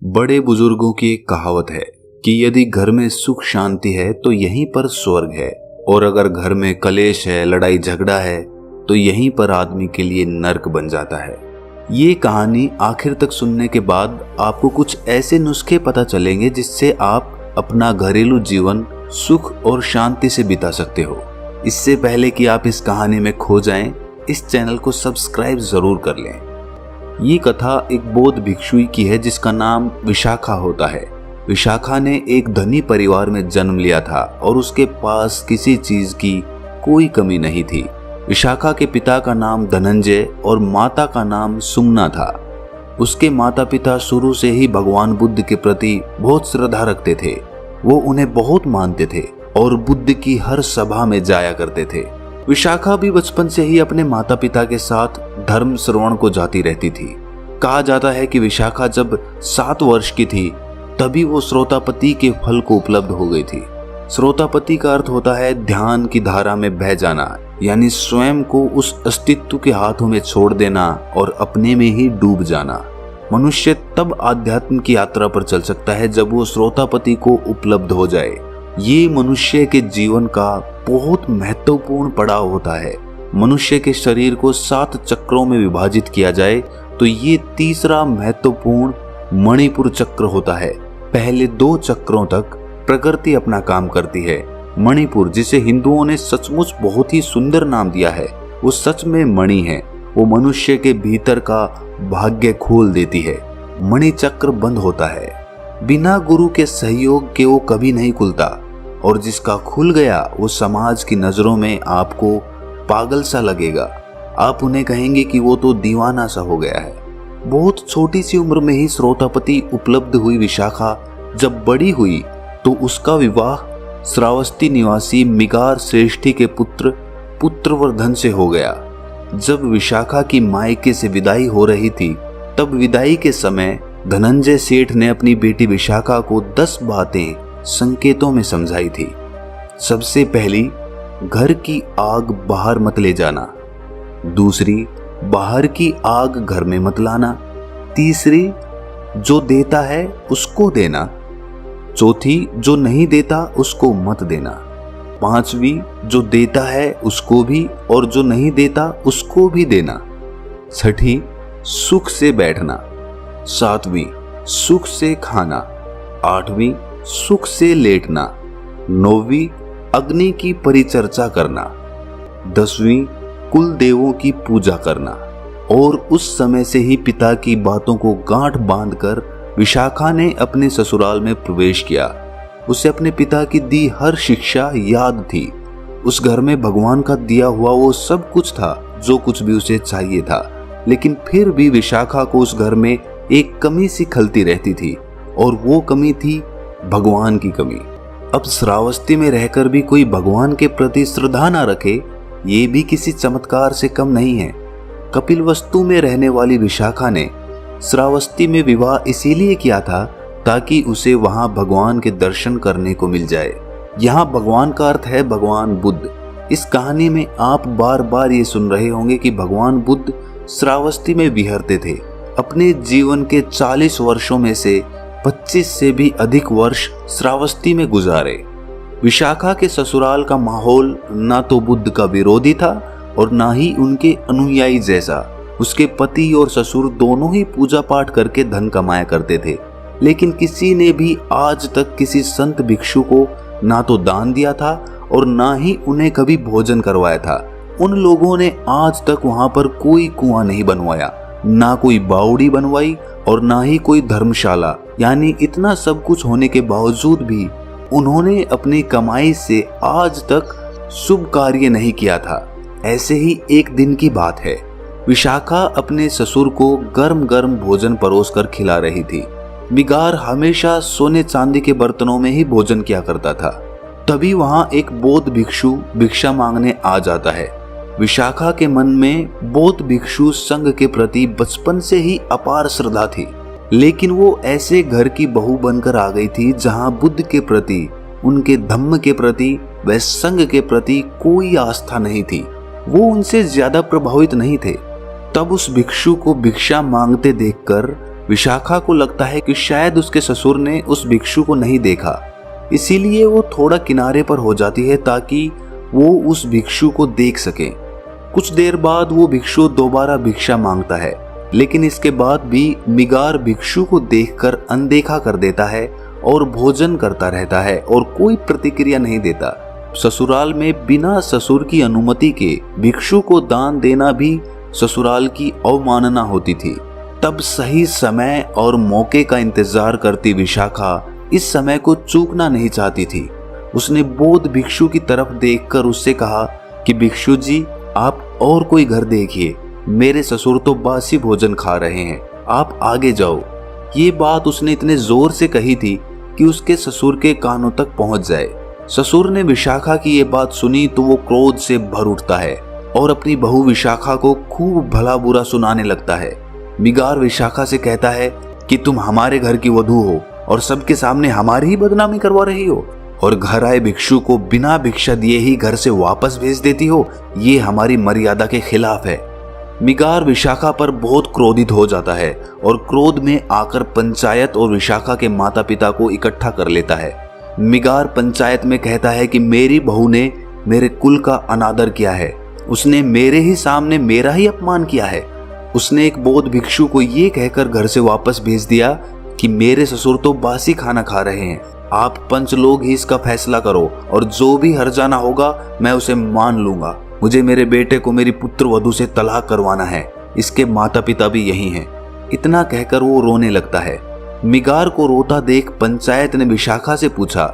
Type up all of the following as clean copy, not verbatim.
बड़े बुजुर्गों की एक कहावत है कि यदि घर में सुख शांति है तो यहीं पर स्वर्ग है, और अगर घर में कलेश है, लड़ाई झगड़ा है, तो यहीं पर आदमी के लिए नर्क बन जाता है। ये कहानी आखिर तक सुनने के बाद आपको कुछ ऐसे नुस्खे पता चलेंगे जिससे आप अपना घरेलू जीवन सुख और शांति से बिता सकते हो। इससे पहले कि आप इस कहानी में खो जाएं, इस चैनल को सब्सक्राइब जरूर कर लें। ये कथा एक बौद्ध भिक्षुई की है जिसका नाम विशाखा होता है। विशाखा ने एक धनी परिवार में जन्म लिया था और उसके पास किसी चीज की कोई कमी नहीं थी। विशाखा के पिता का नाम धनंजय और माता का नाम सुमना था। उसके माता पिता शुरू से ही भगवान बुद्ध के प्रति बहुत श्रद्धा रखते थे। वो उन्हें बहुत मानते थे और बुद्ध की हर सभा में जाया करते थे। विशाखा भी बचपन से ही अपने माता पिता के साथ धर्म श्रवण को जाती रहती थी। कहा जाता है कि विशाखा जब 7 वर्ष की थी तभी वो श्रोतापति के फल को उपलब्ध हो गई थी। श्रोतापति का अर्थ होता है ध्यान की धारा में बह जाना, यानी स्वयं को उस अस्तित्व के हाथों में छोड़ देना और अपने में ही डूब जाना। मनुष्य तब आध्यात्म की यात्रा पर चल सकता है जब वो श्रोतापति को उपलब्ध हो जाए। ये मनुष्य के जीवन का बहुत महत्वपूर्ण पड़ाव होता है। मनुष्य के शरीर को 7 चक्रों में विभाजित किया जाए तो ये तीसरा महत्वपूर्ण मणिपुर चक्र होता है। पहले 2 चक्रों तक प्रकृति अपना काम करती है। मणिपुर, जिसे हिंदुओं ने सचमुच बहुत ही सुंदर नाम दिया है, वो सच में मणि है। वो मनुष्य के भीतर का भाग्य खोल देती है। मणि चक्र बंद होता है। बिना गुरु के सहयोग के वो कभी नहीं खुलता, और जिसका खुल गया वो समाज की नजरों में आपको पागल सा लगेगा। आप उन्हें कहेंगे कि वो तो दीवाना सा हो गया है। बहुत छोटी सी उम्र में ही श्रोतापति उपलब्ध हुई विशाखा जब बड़ी हुई तो उसका विवाह श्रावस्ती निवासी मिगार श्रेष्ठी के पुत्र पुत्रवर्धन से हो गया। जब विशाखा की मायके से विदाई हो रही थी तब विदाई के समय धनंजय सेठ ने अपनी बेटी विशाखा को 10 बातें संकेतों में समझाई थी। सबसे पहली, घर की आग बाहर मत ले जाना। दूसरी, बाहर की आग घर में मत लाना। तीसरी, जो देता है उसको देना। चौथी, जो नहीं देता उसको मत देना। 5वीं, जो देता है उसको भी और जो नहीं देता उसको भी देना। 6ठी, सुख से बैठना। 7वीं, सुख से खाना। 8वीं, सुख से लेटना। 9वीं, अग्नि की परिचर्चा करना। 10वीं, कुल देवों की पूजा करना। और उस समय से ही पिता की बातों को गांठ बांधकर विशाखा ने अपने ससुराल में प्रवेश किया। उसे अपने पिता की दी हर शिक्षा याद थी। उस घर में भगवान का दिया हुआ वो सब कुछ था जो कुछ भी उसे चाहिए था, लेकिन फिर भी विशाखा को उस घर में एक कमी सी खलती रहती थी, और वो कमी थी भगवान की कमी। अब श्रावस्ती में रहकर भी कोई भगवान के प्रति श्रद्धा न रखे, ये भी किसी चमत्कार से कम नहीं है। कपिलवस्तु में रहने वाली विशाखा ने श्रावस्ती में विवाह इसीलिए किया था ताकि उसे वहां भगवान के दर्शन करने को मिल जाए। यहाँ भगवान का अर्थ है भगवान बुद्ध। इस कहानी में आप बार बार ये सुन रहे होंगे कि भगवान बुद्ध श्रावस्ती में विहरते थे। अपने जीवन के 40 वर्षों में से 25 से भी अधिक वर्ष श्रावस्ती में गुजारे। विशाखा के ससुराल का माहौल ना तो बुद्ध का विरोधी था और ना ही उनके अनुयायी जैसा। उसके पति और ससुर दोनों ही पूजा पाठ करके धन कमाया करते थे, लेकिन किसी ने भी आज तक किसी संत भिक्षु को ना तो दान दिया था और ना ही उन्हें कभी भोजन करवाया था। उन लोगों ने आज तक वहां पर कोई कुआं नहीं बनवाया, ना कोई बावड़ी बनवाई और ना ही कोई धर्मशाला। यानी इतना सब कुछ होने के बावजूद भी उन्होंने अपनी कमाई से आज तक शुभ कार्य नहीं किया था। ऐसे ही एक दिन की बात है, विशाखा अपने ससुर को गर्म गर्म भोजन परोसकर खिला रही थी। मिगार हमेशा सोने चांदी के बर्तनों में ही भोजन किया करता था। तभी वहां एक बौद्ध भिक्षु भिक्षा मांगने आ जाता है। विशाखा के मन में बौद्ध भिक्षु संघ के प्रति बचपन से ही अपार श्रद्धा थी, लेकिन वो ऐसे घर की बहू बनकर आ गई थी जहां बुद्ध के प्रति, उनके धम्म के प्रति व संघ के प्रति कोई आस्था नहीं थी। वो उनसे ज्यादा प्रभावित नहीं थे। तब उस भिक्षु को भिक्षा मांगते देखकर विशाखा को लगता है कि शायद उसके ससुर ने उस भिक्षु को नहीं देखा, इसीलिए वो थोड़ा किनारे पर हो जाती है ताकि वो उस भिक्षु को देख सके। कुछ देर बाद वो भिक्षु दोबारा भिक्षा मांगता है, लेकिन इसके बाद भी मिगार भिक्षु को देखकर अनदेखा कर देता है और भोजन करता रहता है और कोई प्रतिक्रिया नहीं देता। ससुराल में बिना ससुर की अनुमति के भिक्षु को दान देना भी ससुराल की अवमानना होती थी। तब सही समय और मौके का इंतजार करती विशाखा इस समय को चूकना नहीं चाहती थी। उसने बौद्ध भिक्षु की तरफ देखकर उससे कहा कि भिक्षु जी, आप और कोई घर देखिए, मेरे ससुर तो बासी भोजन खा रहे हैं, आप आगे जाओ। ये बात उसने इतने जोर से कही थी कि उसके ससुर के कानों तक पहुंच जाए। ससुर ने विशाखा की ये बात सुनी तो वो क्रोध से भर उठता है और अपनी बहू विशाखा को खूब भला बुरा सुनाने लगता है। मिगार विशाखा से कहता है कि तुम हमारे घर की वधू हो और सबके सामने हमारी ही बदनामी करवा रही हो, और घर आए भिक्षु को बिना भिक्षा दिए ही घर से वापस भेज देती हो, ये हमारी मर्यादा के खिलाफ है। मिगार विशाखा पर बहुत क्रोधित हो जाता है और क्रोध में आकर पंचायत और विशाखा के माता पिता को इकट्ठा कर लेता है। मिगार पंचायत में कहता है कि मेरी बहू ने मेरे कुल का अनादर किया है, उसने मेरे ही सामने मेरा ही अपमान किया है। उसने एक बौद्ध भिक्षु को ये कहकर घर से वापस भेज दिया कि मेरे ससुर तो बासी खाना खा रहे हैं, आप पंच लोग ही इसका फैसला करो और जो भी हर्जाना होगा मैं उसे मान लूंगा। मुझे मेरे बेटे को मेरी पुत्र वधू से तलाक करवाना है, इसके माता पिता भी यही हैं। इतना कहकर वो रोने लगता है। मिगार को रोता देख पंचायत ने विशाखा से पूछा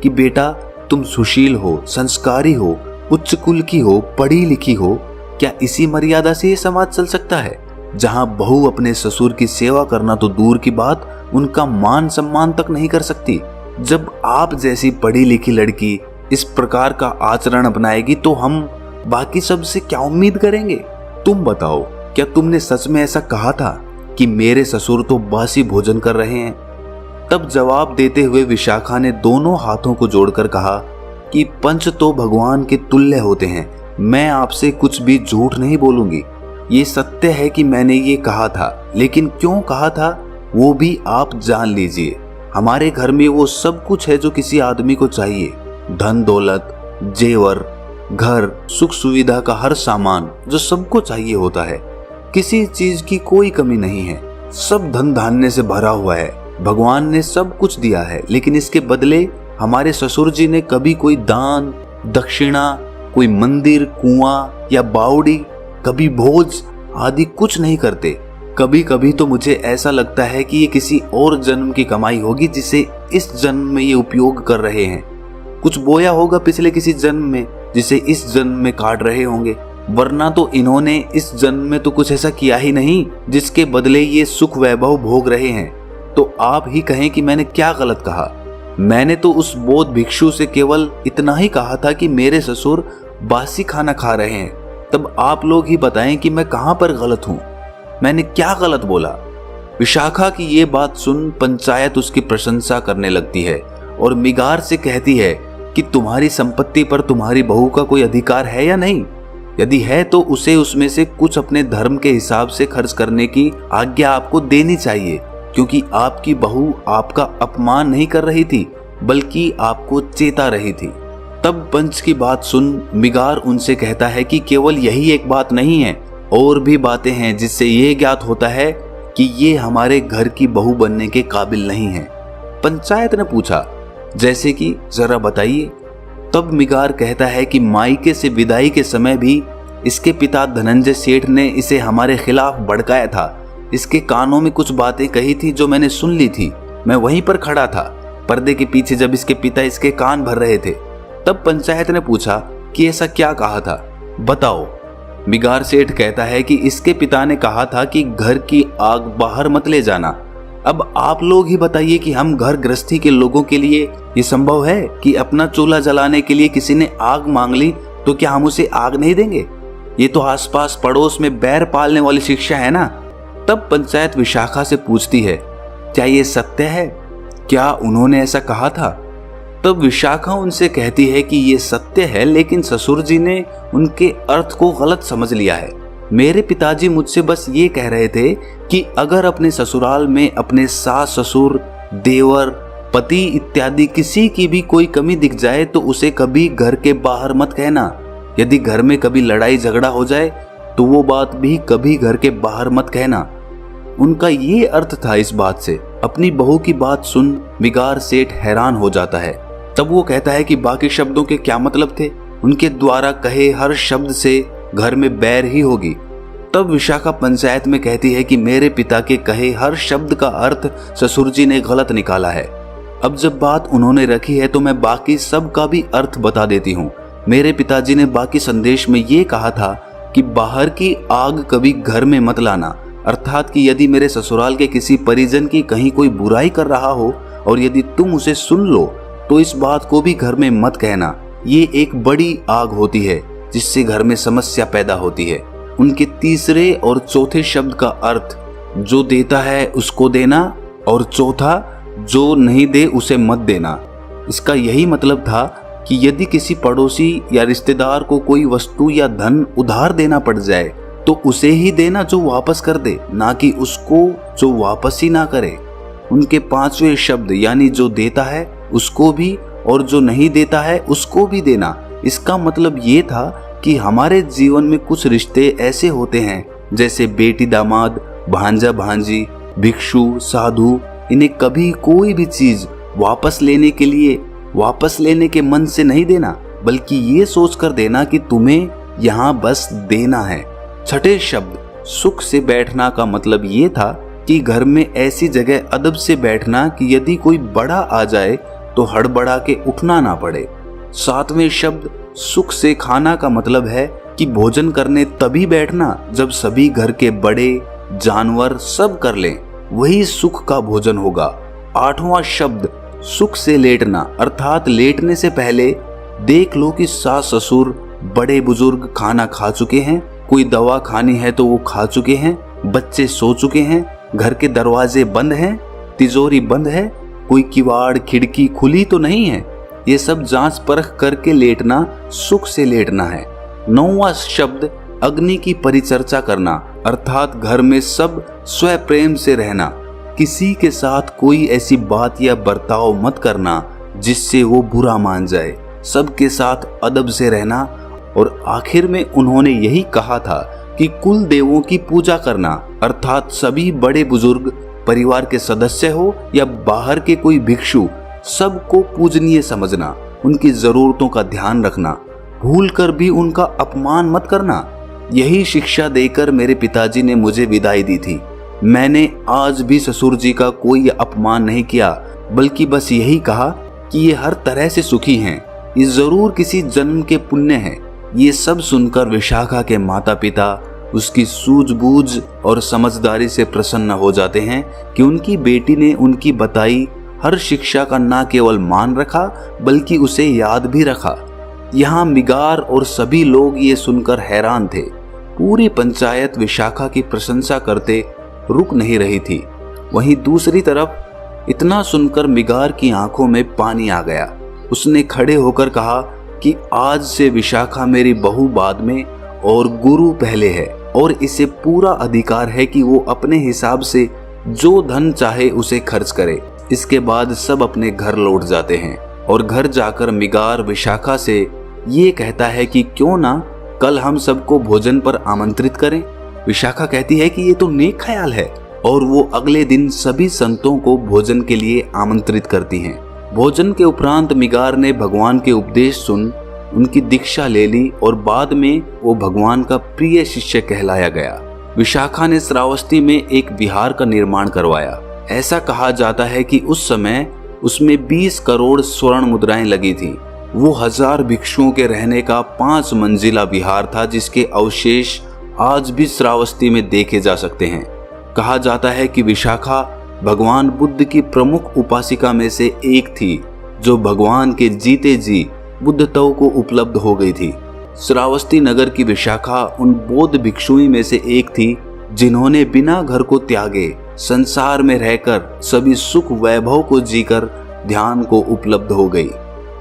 कि बेटा, तुम सुशील हो, संस्कारी हो, उच्च कुल की हो, पढ़ी लिखी हो, क्या इसी मर्यादा से ये समाज चल सकता है जहां बहू अपने ससुर की सेवा करना तो दूर की बात, उनका मान सम्मान तक नहीं कर सकती। जब आप जैसी पढ़ी लिखी लड़की इस प्रकार का आचरण अपनाएगी तो हम बाकी सब से क्या उम्मीद करेंगे? तुम बताओ, क्या तुमने सच में ऐसा कहा था कि मेरे ससुर तो बासी भोजन कर रहे हैं? तब जवाब देते हुए विशाखा ने दोनों हाथों को जोड़कर कहा कि पंच तो भगवान के तुल्य होते हैं, मैं आपसे कुछ भी झूठ नहीं बोलूंगी। ये सत्य है कि मैंने ये कहा था, लेकिन क्यों कहा था वो भी आप जान लीजिए। हमारे घर में वो सब कुछ है जो किसी आदमी को चाहिए, धन दौलत, जेवर, घर, सुख सुविधा का हर सामान जो सबको चाहिए होता है। किसी चीज की कोई कमी नहीं है, सब धन धान्य से भरा हुआ है। भगवान ने सब कुछ दिया है, लेकिन इसके बदले हमारे ससुर जी ने कभी कोई दान दक्षिणा, कोई मंदिर, कुआं या बावड़ी, कभी भोज आदि कुछ नहीं करते। कभी कभी तो मुझे ऐसा लगता है कि ये किसी और जन्म की कमाई होगी जिसे इस जन्म में ये उपयोग कर रहे हैं। कुछ बोया होगा पिछले किसी जन्म में जिसे इस जन्म में काट रहे होंगे, वरना तो इन्होंने इस जन्म में तो कुछ ऐसा किया ही नहीं जिसके बदले ये सुख वैभव भोग रहे हैं। तो आप ही कहें कि मैंने क्या गलत कहा? मैंने तो उस बौद्ध भिक्षु से केवल इतना ही कहा था कि मेरे ससुर बासी खाना खा रहे हैं। तब आप लोग ही बताएं कि मैं कहां पर गलत हूं, मैंने क्या गलत बोला? विशाखा की ये बात सुन पंचायत उसकी प्रशंसा करने लगती है और मिगार से कहती है कि तुम्हारी संपत्ति पर तुम्हारी बहू का कोई अधिकार है या नहीं? यदि है तो उसे उसमें से कुछ अपने धर्म के हिसाब से खर्च करने की आज्ञा आपको देनी चाहिए, क्योंकि आपकी बहू आपका अपमान नहीं कर रही थी बल्कि आपको चेता रही थी। तब पंच की बात सुन मिगार उनसे कहता है कि केवल यही एक बात नहीं है, और भी बातें हैं जिससे ये ज्ञात होता है कि ये हमारे घर की बहू बनने के काबिल नहीं है। पंचायत ने पूछा, जैसे कि जरा बताइए। तब मिगार कहता है कि मायके से विदाई के समय भी इसके पिता धनंजय सेठ ने इसे हमारे खिलाफ भड़काया था। इसके कानों में कुछ बातें कही थी जो मैंने सुन ली थी। मैं वहीं पर खड़ा था पर्दे के पीछे जब इसके पिता इसके कान भर रहे थे। तब पंचायत ने पूछा कि ऐसा क्या कहा था, बताओ। मिगार सेठ कहता है कि इसके पिता ने कहा था कि घर की आग बाहर मत ले जाना। अब आप लोग ही बताइए कि हम घर गृहस्थी के लोगों के लिए ये संभव है कि अपना चूल्हा जलाने के लिए किसी ने आग मांग ली तो क्या हम उसे आग नहीं देंगे? ये तो आसपास पड़ोस में बैर पालने वाली शिक्षा है ना। तब पंचायत विशाखा से पूछती है, क्या ये सत्य है? क्या उन्होंने ऐसा कहा था? तब विशाखा उनसे कहती है कि ये सत्य है, लेकिन ससुर जी ने उनके अर्थ को गलत समझ लिया है। मेरे पिताजी मुझसे बस ये कह रहे थे कि अगर अपने ससुराल में अपने सास ससुर, देवर, पति इत्यादि किसी की भी कोई कमी दिख जाए तो उसे कभी घर के बाहर मत कहना। यदि घर में कभी लड़ाई झगड़ा हो जाए तो वो बात भी कभी घर के बाहर मत कहना। उनका ये अर्थ था इस बात से। अपनी बहू की बात सुन मिगार सेठ हैरान हो जाता है। तब वो कहता है कि बाकी शब्दों के क्या मतलब थे, उनके द्वारा कहे हर शब्द से घर में बैर ही होगी। तब विशाखा पंचायत में कहती है कि मेरे पिता के कहे हर शब्द का अर्थ ससुर जी ने गलत निकाला है। अब जब बात उन्होंने रखी है तो मैं बाकी सब का भी अर्थ बता देती हूँ। मेरे पिताजी ने बाकी संदेश में ये कहा था कि बाहर की आग कभी घर में मत लाना, अर्थात कि यदि मेरे ससुराल के किसी परिजन की कहीं कोई बुराई कर रहा हो और यदि तुम उसे सुन लो तो इस बात को भी घर में मत कहना। ये एक बड़ी आग होती है जिससे घर में समस्या पैदा होती है। उनके तीसरे और चौथे शब्द का अर्थ जो देता है उसको देना और चौथा जो नहीं दे उसे मत देना। इसका यही मतलब था कि यदि किसी पड़ोसी या रिश्तेदार को कोई वस्तु या धन उधार देना पड़ जाए तो उसे ही देना जो वापस कर दे, ना कि उसको जो वापस ही ना करे। उनके पांचवें शब्द यानी जो देता है उसको भी और जो नहीं देता है उसको भी देना। इसका मतलब ये था कि हमारे जीवन में कुछ रिश्ते ऐसे होते हैं जैसे बेटी दामाद, भांजा भांजी, भिक्षु साधु, इन्हें कभी कोई भी चीज वापस लेने के मन से नहीं देना, बल्कि ये सोचकर देना कि तुम्हें यहाँ बस देना है। छठे शब्द सुख से बैठना का मतलब ये था कि घर में ऐसी जगह अदब से बैठना कि यदि कोई बड़ा आ जाए तो हड़बड़ा के उठना ना पड़े। सातवें शब्द सुख से खाना का मतलब है कि भोजन करने तभी बैठना जब सभी घर के बड़े जानवर सब कर लें, वही सुख का भोजन होगा। आठवां शब्द सुख से लेटना, अर्थात लेटने से पहले देख लो कि सास ससुर बड़े बुजुर्ग खाना खा चुके हैं, कोई दवा खानी है तो वो खा चुके हैं, बच्चे सो चुके हैं, घर के दरवाजे बंद हैं, तिजोरी बंद है, कोई किवाड़ खिड़की खुली तो नहीं है। ये सब जांच परख करके लेटना सुख से लेटना है। नौवां शब्द अग्नि की परिचर्चा करना, अर्थात घर में सब स्व प्रेम से रहना, किसी के साथ कोई ऐसी बात या बर्ताव मत करना जिससे वो बुरा मान जाए, सबके साथ अदब से रहना। और आखिर में उन्होंने यही कहा था कि कुल देवों की पूजा करना, अर्थात सभी बड़े बुजुर्ग परिवार के सदस्य हो या बाहर के कोई भिक्षु, सबको पूजनीय समझना, उनकी जरूरतों का ध्यान रखना, भूल कर भी उनका अपमान मत करना। यही शिक्षा देकर मेरे पिताजी ने मुझे विदाई दी थी। मैंने आज भी ससुर जी का कोई अपमान नहीं किया, बल्कि बस यही कहा कि ये हर तरह से सुखी हैं, ये जरूर किसी जन्म के पुण्य हैं। ये सब सुनकर विशाखा के माता पिता उसकी सूझबूझ और समझदारी से प्रसन्न हो जाते हैं कि उनकी बेटी ने उनकी बताई हर शिक्षा का न केवल मान रखा बल्कि उसे याद भी रखा। यहाँ मिगार और सभी लोग ये सुनकर हैरान थे। पूरी पंचायत विशाखा की प्रशंसा करते रुक नहीं रही थी। वहीं दूसरी तरफ इतना सुनकर मिगार की आंखों में पानी आ गया। उसने खड़े होकर कहा कि आज से विशाखा मेरी बहू बाद में और गुरु पहले है, और इसे पूरा अधिकार है कि वो अपने हिसाब से जो धन चाहे उसे खर्च करे। इसके बाद सब अपने घर लौट जाते हैं और घर जाकर मिगार विशाखा से ये कहता है कि क्यों ना कल हम सबको भोजन पर आमंत्रित करें। विशाखा कहती है कि ये तो नेक ख्याल है, और वो अगले दिन सभी संतों को भोजन के लिए आमंत्रित करती हैं। भोजन के उपरांत मिगार ने भगवान के उपदेश सुन उनकी दीक्षा ले ली और बाद में वो भगवान का प्रिय शिष्य कहलाया गया। विशाखा ने श्रावस्ती में एक विहार का निर्माण करवाया। ऐसा कहा जाता है कि उस समय उसमें 20 करोड़ स्वर्ण मुद्राएं लगी थी। वो 1000 भिक्षुओं के रहने का 5 मंजिला विहार था, जिसके अवशेष आज भी श्रावस्ती में देखे जा सकते हैं। कहा जाता है कि विशाखा भगवान बुद्ध की प्रमुख उपासिका में से एक थी, जो भगवान के जीते जी बुद्धत्व को उपलब्ध हो गई थी। श्रावस्ती नगर की विशाखा उन बौद्ध भिक्षुओं में से एक थी जिन्होंने बिना घर को त्यागे संसार में रहकर सभी सुख वैभव को जीकर ध्यान को उपलब्ध हो गई।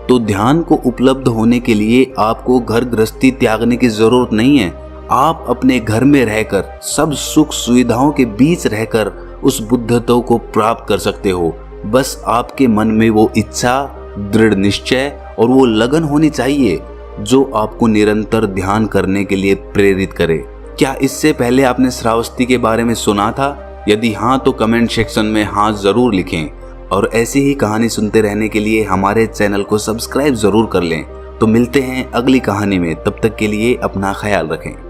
तो ध्यान को उपलब्ध होने के लिए आपको घर गृहस्थी त्यागने की जरूरत नहीं है। आप अपने घर में रहकर सब सुख सुविधाओं के बीच रहकर उस बुद्धत्व को प्राप्त कर सकते हो। बस आपके मन में वो इच्छा, दृढ़ निश्चय और वो लगन होनी चाहिए जो आपको निरंतर ध्यान करने के लिए प्रेरित करे। क्या इससे पहले आपने श्रावस्ती के बारे में सुना था? यदि हाँ तो कमेंट सेक्शन में हाँ जरूर लिखें और ऐसी ही कहानी सुनते रहने के लिए हमारे चैनल को सब्सक्राइब जरूर कर लें। तो मिलते हैं अगली कहानी में, तब तक के लिए अपना ख्याल रखें।